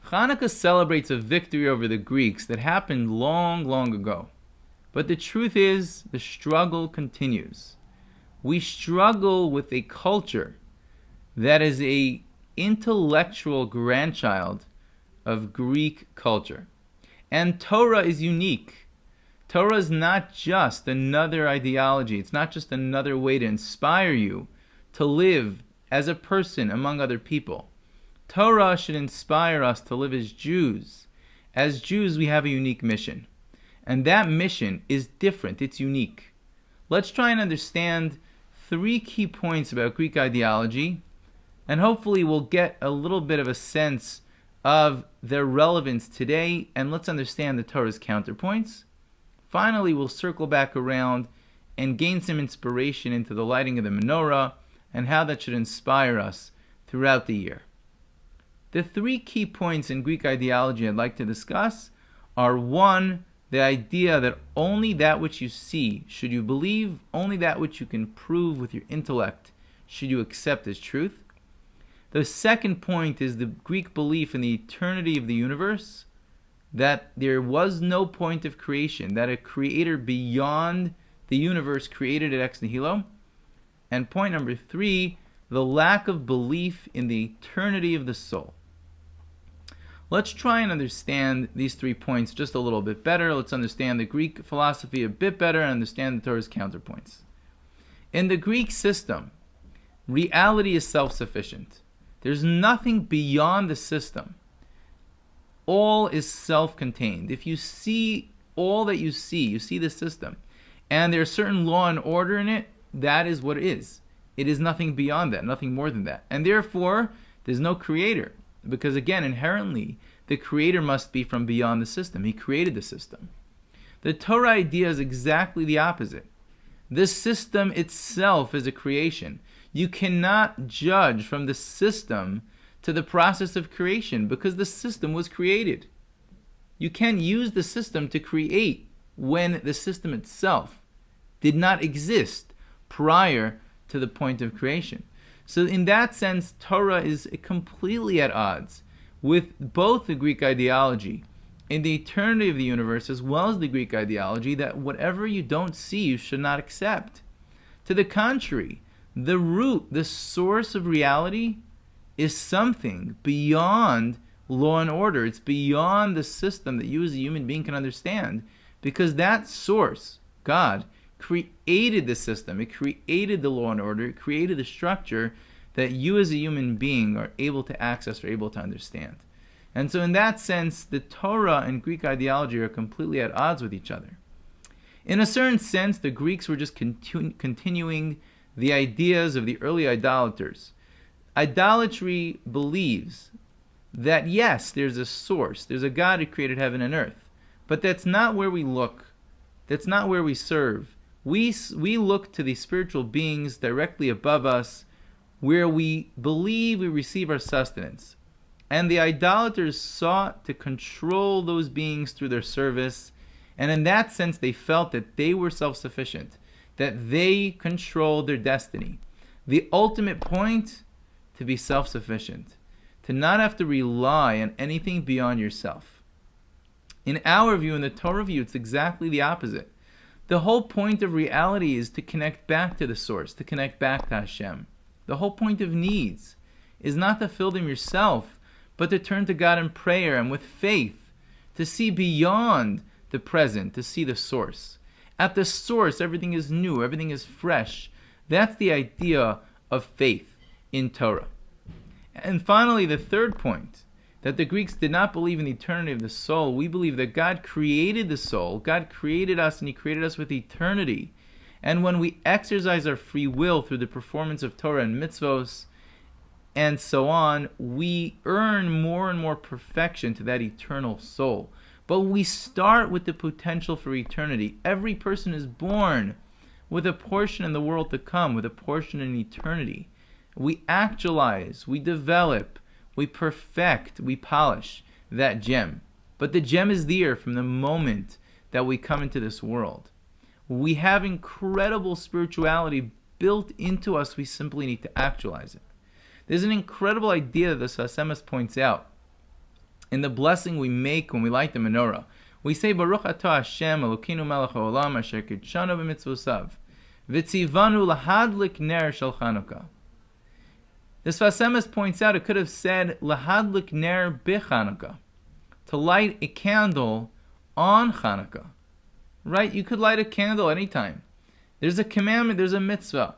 Hanukkah celebrates a victory over the Greeks that happened long, long ago. But the truth is, the struggle continues. We struggle with a culture that is a intellectual grandchild of Greek culture. And Torah is unique. Torah is not just another ideology. It's not just another way to inspire you to live as a person among other people. Torah should inspire us to live as Jews. As Jews, we have a unique mission. And that mission is different. It's unique. Let's try and understand 3 key points about Greek ideology, and hopefully we'll get a little bit of a sense of their relevance today, and let's understand the Torah's counterpoints. Finally, we'll circle back around and gain some inspiration into the lighting of the menorah and how that should inspire us throughout the year. The 3 key points in Greek ideology I'd like to discuss are: 1, the idea that only that which you see should you believe, only that which you can prove with your intellect should you accept as truth. The second point is the Greek belief in the eternity of the universe, that there was no point of creation, that a creator beyond the universe created it ex nihilo. And point number 3, the lack of belief in the eternity of the soul. Let's try and understand these 3 points just a little bit better. Let's understand the Greek philosophy a bit better and understand the Torah's counterpoints. In the Greek system, reality is self-sufficient. There's nothing beyond the system. All is self-contained. If you see all that you see the system, and there's certain law and order in it, that is what it is. It is nothing beyond that, nothing more than that. And therefore, there's no creator. Because again, inherently, the creator must be from beyond the system. He created the system. The Torah idea is exactly the opposite. The system itself is a creation. You cannot judge from the system to the process of creation because the system was created. You can't use the system to create when the system itself did not exist prior to the point of creation. So in that sense, Torah is completely at odds with both the Greek ideology in the eternity of the universe as well as the Greek ideology that whatever you don't see, you should not accept. To the contrary, the root, the source of reality is something beyond law and order. It's beyond the system that you as a human being can understand, because that source, God, created the system. It created the law and order. It created the structure that you as a human being are able to access or able to understand. And so in that sense, the Torah and Greek ideology are completely at odds with each other. In a certain sense, the Greeks were just continuing the ideas of the early idolaters. Idolatry believes that yes, there's a source, there's a God who created heaven and earth, but that's not where we look. That's not where we serve. We look to the spiritual beings directly above us, where we believe we receive our sustenance. And the idolaters sought to control those beings through their service, and in that sense they felt that they were self-sufficient, that they controlled their destiny. The ultimate point, to be self-sufficient, to not have to rely on anything beyond yourself. In our view, in the Torah view, it's exactly the opposite. The whole point of reality is to connect back to the source, to connect back to Hashem. The whole point of needs is not to fill them yourself, but to turn to God in prayer and with faith, to see beyond the present, to see the source. At the source, everything is new, everything is fresh. That's the idea of faith in Torah. And finally, the third point, that the Greeks did not believe in the eternity of the soul. We believe that God created the soul. God created us, and He created us with eternity. And when we exercise our free will through the performance of Torah and mitzvos and so on, we earn more and more perfection to that eternal soul. But we start with the potential for eternity. Every person is born with a portion in the world to come, with a portion in eternity. We actualize, we develop, we perfect, we polish that gem. But the gem is there from the moment that we come into this world. We have incredible spirituality built into us. We simply need to actualize it. There's an incredible idea that the Sas Emes points out in the blessing we make when we light the menorah. We say, Baruch atah Hashem Elokeinu melech haolam asher kidshanu b'mitzvosav v'tzivanu lahadlik ner shel Chanukah. The Sfas Emes points out it could have said lahadlik ner b'Chanukah, to light a candle on Chanukah. Right? You could light a candle anytime. There's a commandment, there's a mitzvah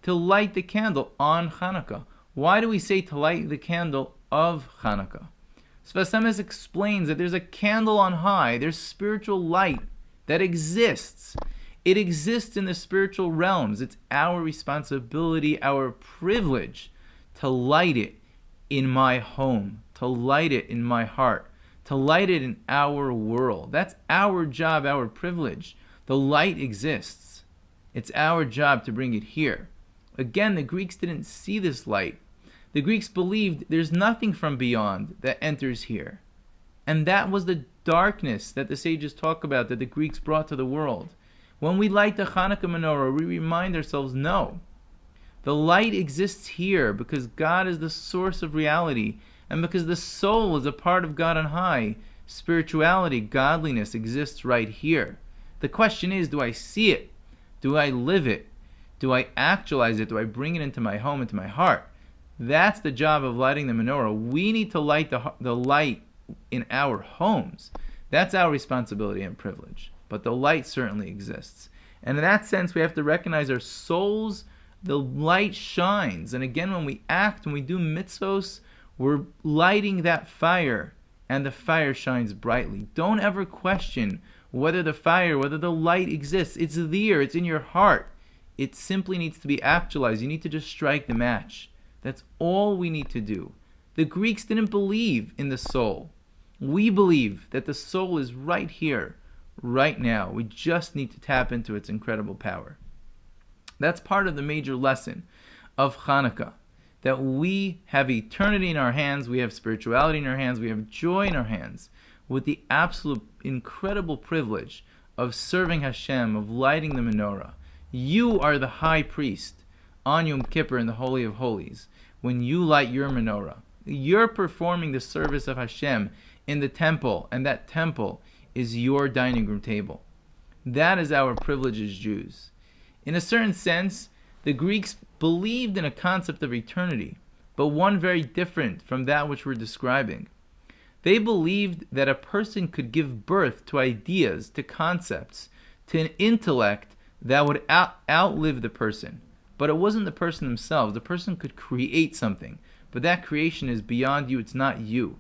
to light the candle on Chanukah. Why do we say to light the candle of Chanukah? Sfas Emes explains that there's a candle on high, there's spiritual light that exists. It exists in the spiritual realms. It's our responsibility, our privilege to light it in my home, to light it in my heart, to light it in our world. That's our job, our privilege. The light exists. It's our job to bring it here. Again, the Greeks didn't see this light. The Greeks believed there's nothing from beyond that enters here. And that was the darkness that the sages talk about, that the Greeks brought to the world. When we light the Hanukkah menorah, we remind ourselves, no, the light exists here because God is the source of reality, and because the soul is a part of God on high. Spirituality, godliness exists right here. The question is, do I see it? Do I live it? Do I actualize it? Do I bring it into my home, into my heart? That's the job of lighting the menorah. We need to light the light in our homes. That's our responsibility and privilege. But the light certainly exists. And in that sense, we have to recognize our souls, the light shines. And again, when we act, when we do mitzvos, we're lighting that fire, and the fire shines brightly. Don't ever question whether the fire, whether the light exists. It's there. It's in your heart. It simply needs to be actualized. You need to just strike the match. That's all we need to do. The Greeks didn't believe in the soul. We believe that the soul is right here, right now. We just need to tap into its incredible power. That's part of the major lesson of Hanukkah, that we have eternity in our hands, we have spirituality in our hands, we have joy in our hands, with the absolute incredible privilege of serving Hashem, of lighting the menorah. You are the high priest on Yom Kippur in the Holy of Holies. When you light your menorah, you're performing the service of Hashem in the temple, and that temple is your dining room table. That is our privilege as Jews. In a certain sense, the Greeks believed in a concept of eternity, but one very different from that which we're describing. They believed that a person could give birth to ideas, to concepts, to an intellect that would outlive the person. But it wasn't the person themselves. The person could create something, but that creation is beyond you. It's not you.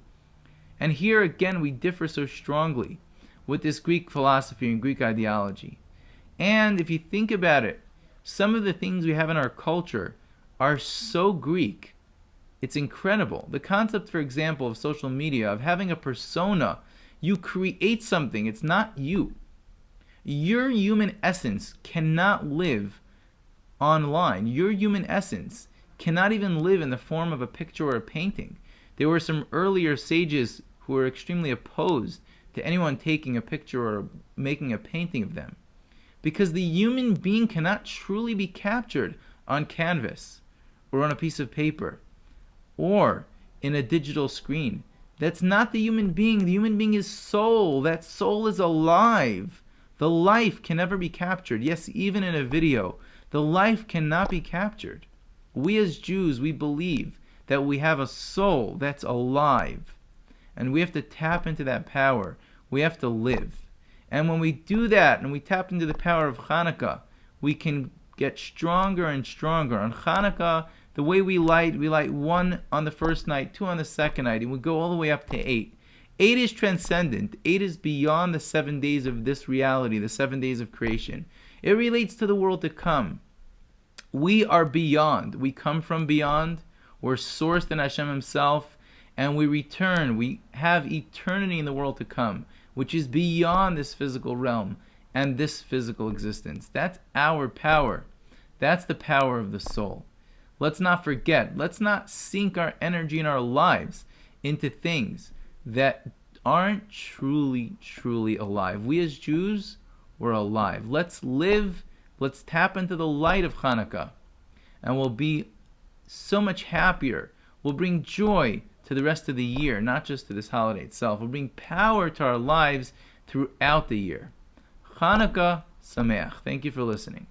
And here again we differ so strongly with this Greek philosophy and Greek ideology. And if you think about it, some of the things we have in our culture are so Greek. It's incredible. The concept, for example, of social media, of having a persona. You create something. It's not you. Your human essence cannot live online. Your human essence cannot even live in the form of a picture or a painting. There were some earlier sages who were extremely opposed to anyone taking a picture or making a painting of them, because the human being cannot truly be captured on canvas or on a piece of paper or in a digital screen. That's not the human being. The human being is soul. That soul is alive. The life can never be captured. Yes, even in a video, the life cannot be captured. We as Jews, we believe that we have a soul that's alive, and we have to tap into that power. We have to live. And when we do that, and we tap into the power of Hanukkah, we can get stronger and stronger. On Hanukkah, the way we light 1 on the first night, 2 on the second night, and we go all the way up to 8. 8 is transcendent. 8 is beyond the 7 days of this reality, the 7 days of creation. It relates to the world to come. We are beyond. We come from beyond. We're sourced in Hashem Himself, and we return. We have eternity in the world to come, which is beyond this physical realm and this physical existence. That's our power. That's the power of the soul. Let's not forget. Let's not sink our energy in our lives into things that aren't truly, truly alive. We as Jews, we're alive. Let's live. Let's tap into the light of Hanukkah, and we'll be so much happier. We'll bring joy to the rest of the year, not just to this holiday itself. Will bring power to our lives throughout the year. Chanukah Sameach. Thank you for listening.